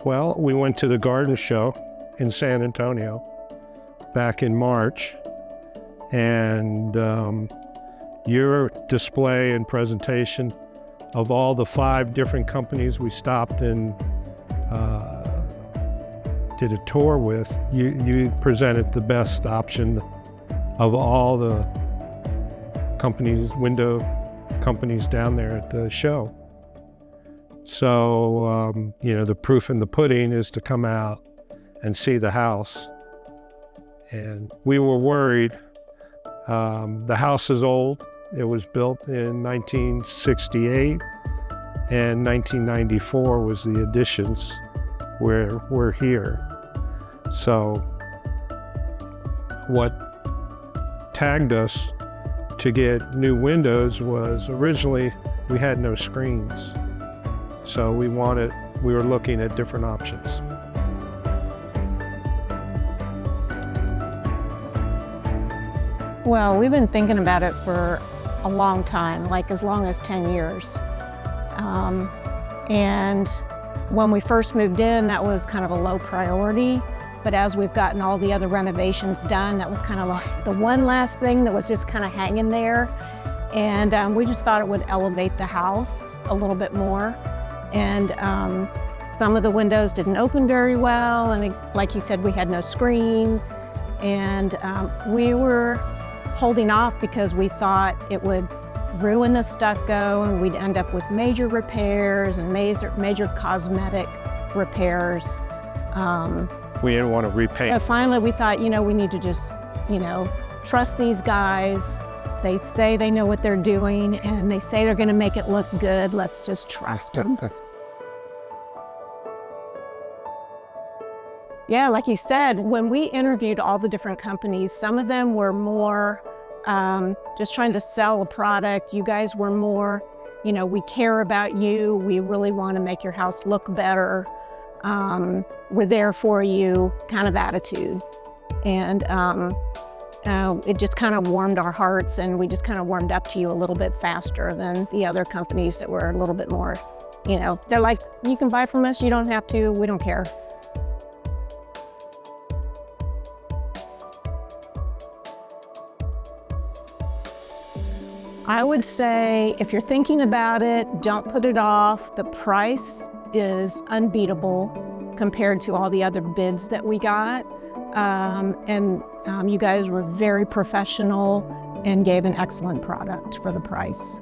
Well, we went to the garden show in San Antonio back in March, and your display and presentation of all the 5 different companies we stopped and did a tour with, you presented the best option of all the companies, window companies down there at the show. So, the proof in the pudding is to come out and see the house. And we were worried. The house is old. It was built in 1968, and 1994 was the additions where we're here. So what tagged us to get new windows was originally we had no screens. So we were looking at different options. Well, we've been thinking about it for a long time, like as long as 10 years. And when we first moved in, that was kind of a low priority. But as we've gotten all the other renovations done, that was kind of like the one last thing that was just kind of hanging there. And we just thought it would elevate the house a little bit more. And some of the windows didn't open very well. And like you said, we had no screens. And we were holding off because we thought it would ruin the stucco and we'd end up with major repairs and major cosmetic repairs. We didn't want to repaint. But finally we thought, we need to just, trust these guys. They say they know what they're doing and they say they're going to make it look good. Let's just trust them. Yeah, like you said, when we interviewed all the different companies, some of them were more just trying to sell a product. You guys were more, we care about you. We really want to make your house look better. We're there for you kind of attitude. And it just kind of warmed our hearts, and we just kind of warmed up to you a little bit faster than the other companies that were a little bit more, they're like, you can buy from us, you don't have to, we don't care. I would say if you're thinking about it, don't put it off. The price is unbeatable compared to all the other bids that we got. You guys were very professional and gave an excellent product for the price.